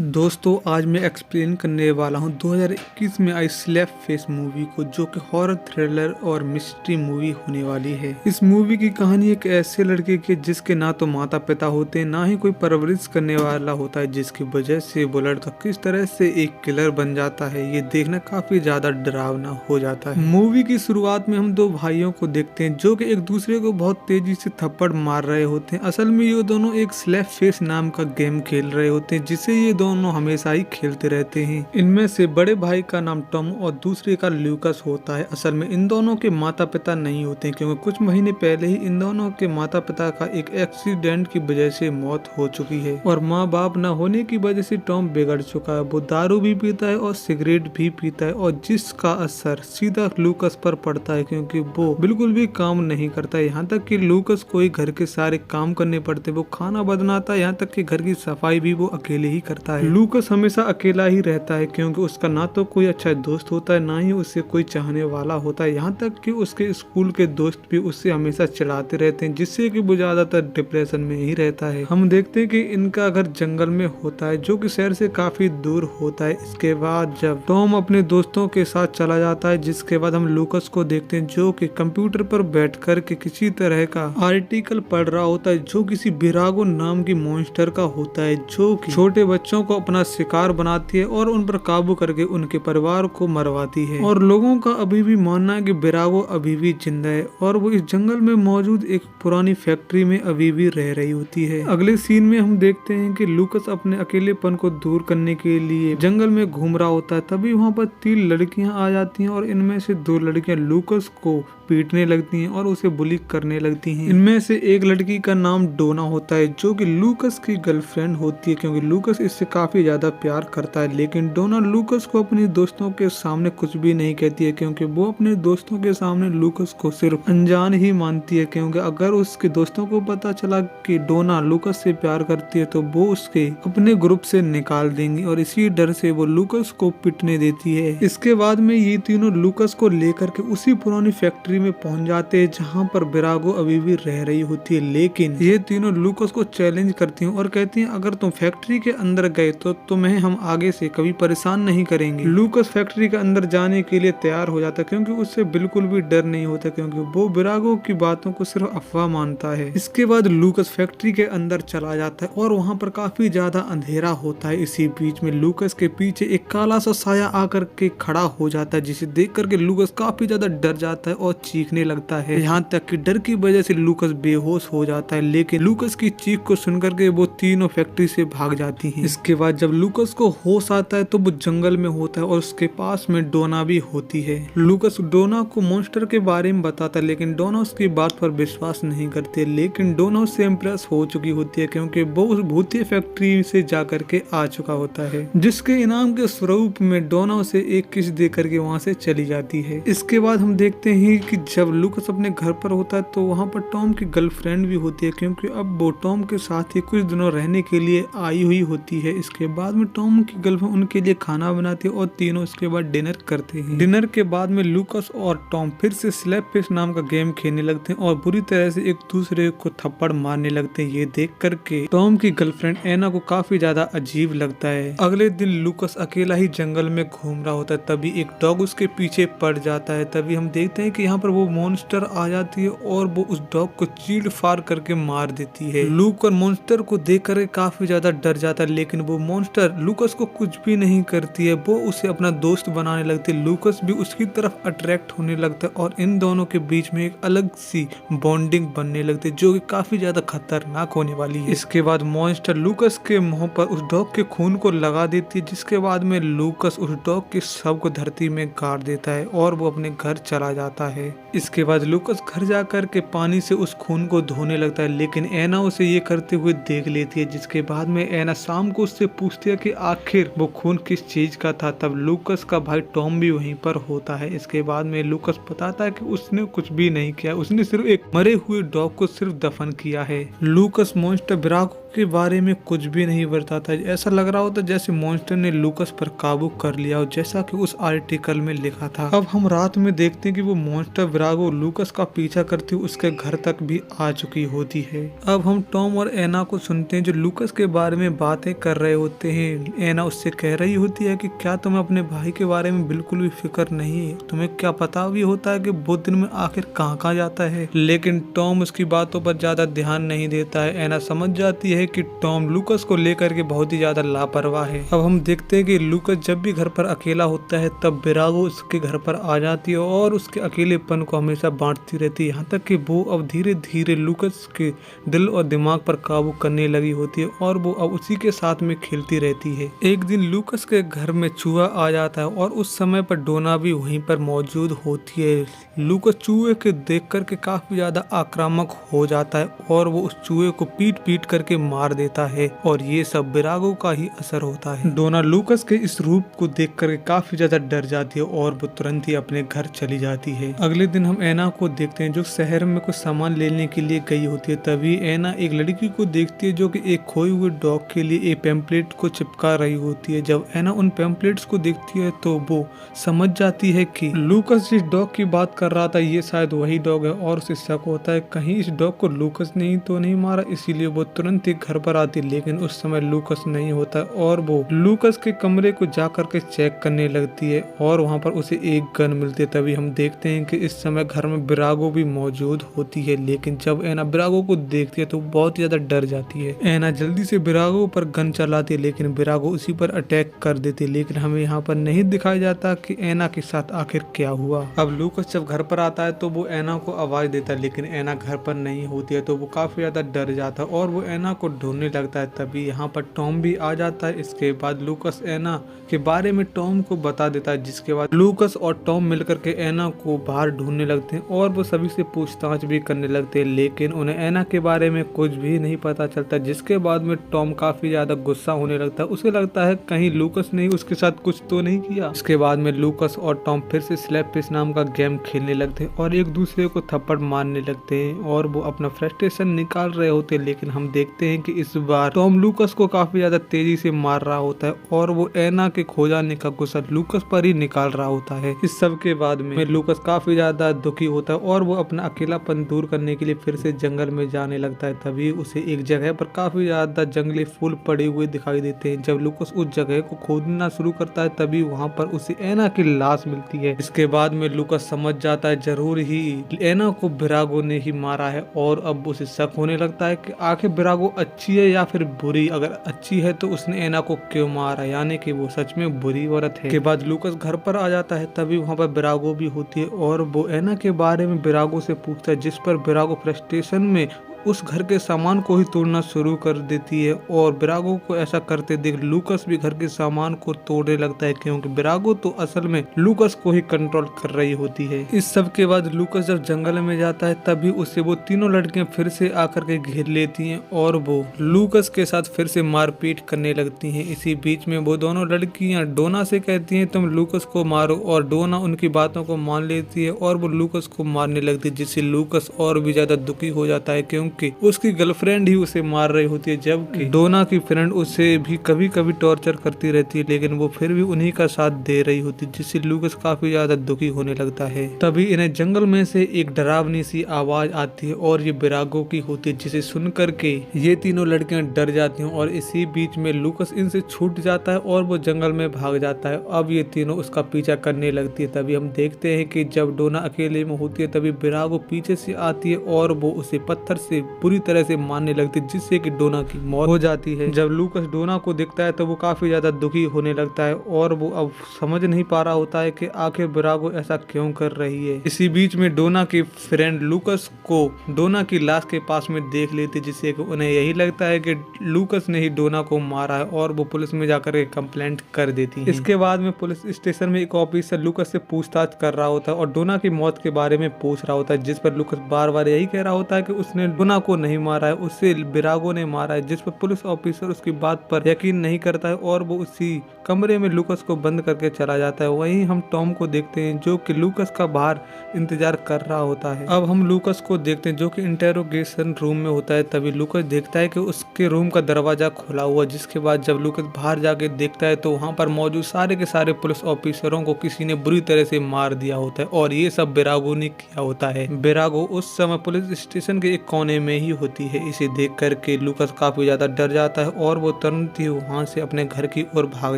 दोस्तों आज मैं एक्सप्लेन करने वाला हूं 2021 में आई स्लैप फेस मूवी को, जो कि हॉरर थ्रिलर और मिस्ट्री मूवी होने वाली है। इस मूवी की कहानी एक ऐसे लड़के की जिसके ना तो माता पिता होते हैं, ना ही कोई परवरिश करने वाला होता है, जिसकी वजह से वो लड़का किस तरह से एक किलर बन जाता है, ये देखना काफी ज्यादा डरावना हो जाता है। मूवी की शुरुआत में हम दो भाइयों को देखते हैं जो कि एक दूसरे को बहुत तेजी से थप्पड़ मार रहे होते हैं। असल में ये दोनों एक स्लैप फेस नाम का गेम खेल रहे होते हैं, जिसे ये दोनों हमेशा ही खेलते रहते हैं। इनमें से बड़े भाई का नाम टॉम और दूसरे का ल्यूकस होता है। असल में इन दोनों के माता पिता नहीं होते हैं, क्योंकि कुछ महीने पहले ही इन दोनों के माता पिता का एक एक्सीडेंट की वजह से मौत हो चुकी है और माँ बाप न होने की वजह से टॉम बिगड़ चुका है। वो दारू भी पीता है और सिगरेट भी पीता है, और जिसका असर सीधा लूकस पर पड़ता है, क्योंकि वो बिल्कुल भी काम नहीं करता है। यहाँ तक कि लूकस को ही घर के सारे काम करने पड़ते, वो खाना बनाता है, यहाँ तक कि घर की सफाई भी वो अकेले ही करता है। लूकस हमेशा अकेला ही रहता है, क्योंकि उसका ना तो कोई अच्छा दोस्त होता है, ना ही उससे कोई चाहने वाला होता है। यहाँ तक कि उसके स्कूल के दोस्त भी उससे हमेशा चिढ़ाते रहते हैं, जिससे कि वो ज्यादातर डिप्रेशन में ही रहता है। हम देखते हैं कि इनका घर जंगल में होता है, जो कि शहर से काफी दूर होता है। इसके बाद जब टॉम अपने दोस्तों के साथ चला जाता है, जिसके बाद हम लूकस को देखते हैं जो कि कंप्यूटर पर बैठ कर के किसी तरह का आर्टिकल पढ़ रहा होता है, जो किसी बिरागो नाम की मॉन्स्टर का होता है, जो कि छोटे बच्चों को अपना शिकार बनाती है और उन पर काबू करके उनके परिवार को मरवाती है। और लोगों का अभी भी मानना है कि बिरागो अभी भी जिंदा है और वो इस जंगल में मौजूद एक पुरानी फैक्ट्री में अभी भी रह रही होती है। अगले सीन में हम देखते हैं कि लूकस अपने अकेलेपन को दूर करने के लिए जंगल में घूम रहा होता है। तभी वहाँ पर 3 लड़कियां आ जाती हैं और इनमें से 2 लड़कियां लूकस को पीटने लगती हैं और उसे बुली करने लगती हैं। इनमें से एक लड़की का नाम डोना होता है, जो कि लूकस की गर्लफ्रेंड होती है, क्योंकि लूकस इससे काफी ज्यादा प्यार करता है। लेकिन डोना लूकस को अपने दोस्तों के सामने कुछ भी नहीं कहती है, क्योंकि वो अपने दोस्तों के सामने लूकस को सिर्फ अनजान ही मानती है, क्योंकि अगर उसके दोस्तों को पता चला कि डोना लूकस से प्यार करती है तो वो उसके अपने ग्रुप से निकाल देंगी, और इसी डर से वो लूकस को पिटने देती है। इसके बाद में ये तीनों लूकस को लेकर के उसी पुरानी फैक्ट्री में पहुंच जाते हैं, जहां पर बिरागो अभी भी रह रही होती है। लेकिन ये तीनों लूकस को चैलेंज करती हैं और कहती हैं, अगर तुम फैक्ट्री के अंदर गए तो तुम्हें हम आगे से कभी परेशान नहीं करेंगे। लूकस फैक्ट्री के अंदर जाने के लिए तैयार हो जाता है, क्योंकि उससे बिल्कुल भी डर नहीं होता, क्योंकि वो बिरागो की बातों को सिर्फ अफवाह मानता है। इसके बाद लूकस फैक्ट्री के अंदर चला जाता है और वहाँ पर काफी ज्यादा अंधेरा होता है। इसी बीच में लूकस के पीछे एक काला सा साया आकर के खड़ा हो जाता है, जिसे देख करके लूकस काफी ज्यादा डर जाता है और चीखने लगता है। यहाँ तक कि डर की वजह से लूकस बेहोश हो जाता है। लेकिन लूकस की चीख को सुनकर के वो तीनों फैक्ट्री से भाग जाती हैं। इसके बाद जब लूकस को होश आता है तो वो जंगल में होता है और उसके पास में डोना भी होती है। लूकस डोना को मॉन्स्टर के बारे में बताता है, लेकिन डोना उसकी बात पर विश्वास नहीं करती है। लेकिन डोना उससे इम्प्रेस हो चुकी होती है, क्योंकि वो उस भूतिया फैक्ट्री से जा करके आ चुका होता है, जिसके इनाम के स्वरूप में डोना उसे एक किस दे करके वहाँ से चली जाती है। इसके बाद हम देखते हैं कि जब लूकस अपने घर पर होता है तो वहाँ पर टॉम की गर्लफ्रेंड भी होती है, क्योंकि अब वो टॉम के साथ ही कुछ दिनों रहने के लिए आई हुई होती है। इसके बाद में टॉम की गर्लफ्रेंड उनके लिए खाना बनाती है और तीनों इसके बाद डिनर करते हैं। डिनर के बाद में लूकस और टॉम फिर से स्लैप फेस नाम का गेम खेलने लगते हैं और बुरी तरह से एक दूसरे को थप्पड़ मारने लगते हैं। ये देख करके टॉम की गर्लफ्रेंड एना को काफी ज्यादा अजीब लगता है। अगले दिन लूकस अकेला ही जंगल में घूम रहा होता है, तभी एक डॉग उसके पीछे पड़ जाता है। तभी हम देखते हैं कि यहाँ पर वो मॉन्स्टर आ जाती है और वो उस डॉग को चीड़ फाड़ करके मार देती है। लूकस मॉन्स्टर को देख कर काफी ज्यादा डर जाता है, लेकिन वो मॉन्स्टर लूकस को कुछ भी नहीं करती है। वो उसे अपना दोस्त बनाने लगती है। लूकस भी उसकी तरफ अट्रैक्ट होने लगता है और इन दोनों के बीच में एक अलग सी बॉन्डिंग बनने लगती है, जो कि काफी ज्यादा खतरनाक होने वाली है। इसके बाद मॉन्स्टर लूकस के मुंह पर उस डॉग के खून को लगा देती है, जिसके बाद में लूकस उस डॉग के शव को धरती में गाड़ देता है और वो अपने घर चला जाता है। इसके बाद लूकस घर जाकर के पानी से उस खून को धोने लगता है, लेकिन एना उसे ये करते हुए देख लेती है। जिसके बाद में एना शाम को उससे पूछती है कि आखिर वो खून किस चीज का था। तब लूकस का भाई टॉम भी वहीं पर होता है। इसके बाद में लूकस बताता है कि उसने कुछ भी नहीं किया, उसने सिर्फ एक मरे हुए डॉग को सिर्फ दफन किया है। लूकस मॉन्स्टर बिरागो के बारे में कुछ भी नहीं बताता। ऐसा लग रहा होता जैसे मॉन्स्टर ने लूकस पर काबू कर लिया हो, जैसा कि उस आर्टिकल में लिखा था। अब हम रात में देखते हैं कि वो मॉन्स्टर विरागो लूकस का पीछा करती हुई उसके घर तक भी आ चुकी होती है। अब हम टॉम और एना को सुनते हैं जो लूकस के बारे में बातें कर रहे होते हैं। एना उससे कह रही होती है कि क्या तुम्हें अपने भाई के बारे में बिल्कुल भी फिक्र नहीं है? तुम्हें क्या पता भी होता है कि वो दिन में आखिर कहाँ जाता है? लेकिन टॉम उसकी बातों पर ज्यादा ध्यान नहीं देता है। एना समझ जाती है कि टॉम लूकस को लेकर के बहुत ही ज्यादा लापरवाह है। अब हम देखते हैं कि लूकस जब भी घर पर अकेला होता है तब विरागो उसके घर पर आ जाती है और उसके अकेलेपन को हमेशा बांटती रहती है, यहाँ तक कि वो अब धीरे धीरे लूकस के दिल और दिमाग पर काबू करने लगी होती है और वो अब उसी के साथ में खेलती रहती है। एक दिन लूकस के घर में चूहा आ जाता है और उस समय पर डोना भी वहीं पर मौजूद होती है। लूकस चूहे के देख करके काफी ज्यादा आक्रामक हो जाता है और वो उस चूहे को पीट पीट करके मार देता है और ये सब विरागो का ही असर होता है। डोना लूकस के इस रूप को देख करके काफी ज्यादा डर जाती है और वो तुरंत ही अपने घर चली जाती है। अगले दिन हम एना को देखते हैं जो शहर में कुछ सामान लेने के लिए गई होती है। तभी एना एक लड़की को देखती है जो कि एक खोए हुए डॉग के लिए एक पैम्पलेट को चिपका रही होती है। जब एना उन पैम्पलेट्स को देखती है तो वो समझ जाती है कि लूकस जिस डॉग की बात कर रहा था ये शायद वही डॉग है और उसे शक होता है कहीं इस डॉग को लूकस ने तो नहीं मारा, इसीलिए वो तुरंत ही घर पर आती है। लेकिन उस समय लूकस नहीं होता और वो लूकस के कमरे को जा करके चेक करने लगती है और वहाँ पर उसे एक गन मिलती है। तभी हम देखते हैं कि इस समय घर में विरागो भी मौजूद होती है। लेकिन जब एना विरागो को देखती है तो बहुत ही ज्यादा डर जाती है। एना जल्दी से विरागो पर गन चलाती है लेकिन विरागो उसी पर अटैक कर देती है। लेकिन हमें यहाँ पर नहीं दिखाया जाता कि एना के साथ आखिर क्या हुआ। अब लूकस जब घर पर आता है तो वो एना को आवाज देता है लेकिन एना घर पर नहीं होती है तो वो काफी ज्यादा डर जाता है और वो एना को ढूंढने लगता है। तभी यहाँ पर टॉम भी आ जाता है। इसके बाद लूकस एना के बारे में टॉम को बता देता है, जिसके बाद लूकस और टॉम मिलकर के एना को बाहर ढूंढने लगते हैं और वो सभी से पूछताछ भी करने लगते हैं। लेकिन उन्हें एना के बारे में कुछ भी नहीं पता चलता, जिसके बाद में टॉम काफी ज्यादा गुस्सा होने लगता है। उसे लगता है कहीं लूकस ने उसके साथ कुछ तो नहीं किया। इसके बाद में लूकस और टॉम फिर से स्लैप फिश नाम का गेम खेलने लगते हैं और एक दूसरे को थप्पड़ मारने लगते हैं और वो अपना फ्रस्ट्रेशन निकाल रहे होते हैं। लेकिन हम देखते हैं कि इस बार टॉम लूकस को काफी ज्यादा तेजी से मार रहा होता है और वो एना के खो जाने का गुस्सा लूकस पर ही निकाल रहा होता है। इस सब के बाद में लूकस काफी ज्यादा दुखी होता है और वो अपना अकेलापन दूर करने के लिए फिर से जंगल में जाने लगता है। तभी उसे एक जगह पर काफी ज्यादा जंगली फूल पड़े हुए दिखाई देते हैं। जब लूकस उस जगह को खोदना शुरू करता है तभी वहाँ पर उसे एना की लाश मिलती है। इसके बाद में लूकस समझ जाता है जरूर ही एना को विरागो ने ही मारा है और अब उसे शक होने लगता है कि आखिर विरागो अच्छी है या फिर बुरी। अगर अच्छी है तो उसने एना को क्यों मारा, यानी कि वो सच में बुरी औरत है। के बाद लूकस घर पर आ जाता है। तभी वहाँ पर विरागो भी होती है और वो एना के बारे में विरागो से पूछता है, जिस पर विरागो फ्रस्ट्रेशन में उस घर के सामान को ही तोड़ना शुरू कर देती है और विरागो को ऐसा करते देख लूकस भी घर के सामान को तोड़ने लगता है, क्योंकि विरागो तो असल में लूकस को ही कंट्रोल कर रही होती है। इस सब के बाद लूकस जब जंगल में जाता है तभी उससे वो तीनों लड़कियां फिर से आकर के घेर लेती हैं और वो लूकस के साथ फिर से मारपीट करने लगती हैं। इसी बीच में वो दोनों लड़कियां डोना से कहती हैं तुम लूकस को मारो और डोना उनकी बातों को मान लेती है और वो लूकस को मारने लगती है, जिससे लूकस और भी ज्यादा दुखी हो जाता है क्योंकि उसकी गर्लफ्रेंड ही उसे मार रही होती है, जबकि डोना की फ्रेंड उसे भी कभी कभी टॉर्चर करती रहती है लेकिन वो फिर भी उन्हीं का साथ दे रही होती है, जिससे लूकस काफी ज्यादा दुखी होने लगता है। तभी इन्हें जंगल में से एक डरावनी सी आवाज आती है और ये विरागो की होती है, जिसे सुन करके ये तीनों लड़कियां डर जाती हैं और इसी बीच में लूकस इनसे छूट जाता है और वो जंगल में भाग जाता है। अब ये तीनों उसका पीछा करने लगती है। तभी हम देखते हैं कि जब डोना अकेले में होती है तभी विरागो पीछे से आती है और वो उसे पत्थर से पूरी तरह से मारने लगती है, जिससे कि डोना की मौत हो जाती है। जब लूकस डोना को देखता है तो वो काफी ज्यादा दुखी होने लगता है और वो अब समझ नहीं पा रहा होता है कि आखिर विरागो ऐसा क्यों कर रही है। इसी बीच में डोना की फ्रेंड लूकस को डोना की लाश के पास में देख लेती है, जिससे कि उन्हें यही लगता है कि लूकस ने ही डोना को मारा है और वो पुलिस में जाकर के कंप्लेंट कर देती है। इसके बाद में पुलिस स्टेशन में एक ऑफिसर लूकस से पूछताछ कर रहा होता है और डोना की मौत के बारे में पूछ रहा होता है, जिस पर लूकस बार बार यही कह रहा होता है कि उसने डोना लूना को नहीं मारा है, उसे विरागो ने मारा है, जिस पर पुलिस ऑफिसर उसकी बात पर यकीन नहीं करता है और वो उसी कमरे में लूकस को बंद करके चला जाता है। वहीं हम टॉम को देखते हैं जो कि लूकस का बाहर इंतजार कर रहा होता है। अब हम लूकस को देखते हैं जो कि इंटेरोगेशन रूम में होता है। तभी लूकस देखता है कि उसके रूम का दरवाजा खुला हुआ, जिसके बाद जब लूकस बाहर जाके देखता है तो वहाँ पर मौजूद सारे के सारे पुलिस ऑफिसरों को किसी ने बुरी तरह से मार दिया होता है और ये सब विरागो ने किया होता है। विरागो उस समय पुलिस स्टेशन के एक कोने में ही होती है। इसे देख करके लूकस काफी ज्यादा डर जाता है और वो तुरंत ही वहाँ से अपने घर की ओर भाग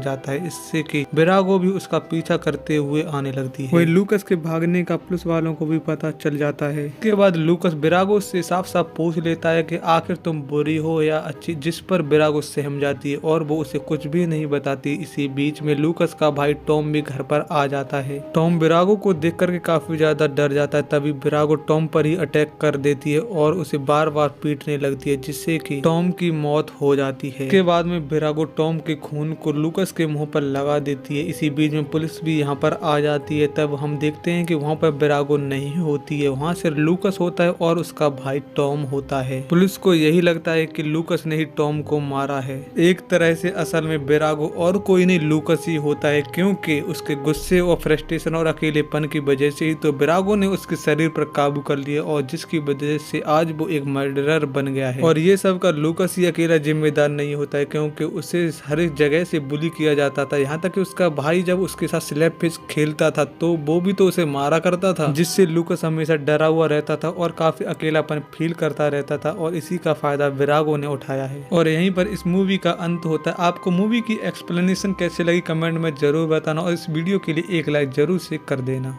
जाता है, इससे कि विरागो भी उसका पीछा करते हुए आने लगती है। वही लूकस के भागने का पुलिस वालों को भी पता चल जाता है। इसके बाद लूकस विरागो से साफ साफ पूछ लेता है कि आखिर तुम बुरी हो या अच्छी, जिस पर विरागो सहम जाती है और वो उसे कुछ भी नहीं बताती। इसी बीच में लूकस का भाई टॉम भी घर पर आ जाता है। टॉम विरागो को देख करके काफी ज्यादा डर जाता है। तभी विरागो टॉम पर ही अटैक कर देती है और उसे बार बार पीटने लगती है, जिससे कि टॉम की मौत हो जाती है। इसके बाद में विरागो टॉम के खून को लूकस के मुंह पर लगा देती है। इसी बीच में पुलिस भी यहाँ पर आ जाती है। तब हम देखते हैं कि वहाँ पर विरागो नहीं होती है, वहाँ सिर्फ लूकस होता है और उसका भाई टॉम होता है। पुलिस को यही लगता है कि लूकस ने ही टॉम को मारा है। एक तरह से असल में विरागो और कोई नहीं लूकस ही होता है, क्योंकि उसके गुस्से और फ्रस्ट्रेशन और अकेलेपन की वजह से ही तो विरागो ने उसके शरीर पर काबू कर लिया और जिसकी वजह से आज वो एक मर्डरर बन गया है। और ये सब का लूकस ही अकेला जिम्मेदार नहीं होता है, क्योंकि उसे हर एक जगह से बुली किया जाता था। यहाँ तक कि उसका भाई जब उसके साथ स्लैप फिश खेलता था तो वो भी तो उसे मारा करता था, जिससे लूकस हमेशा डरा हुआ रहता था और काफी अकेलापन फील करता रहता था और इसी का फायदा विरागो ने उठाया है। और यहीं पर इस मूवी का अंत होता है। आपको मूवी की एक्सप्लेनेशन कैसे लगी कमेंट में जरूर बताना और इस वीडियो के लिए एक लाइक जरूर से कर देना।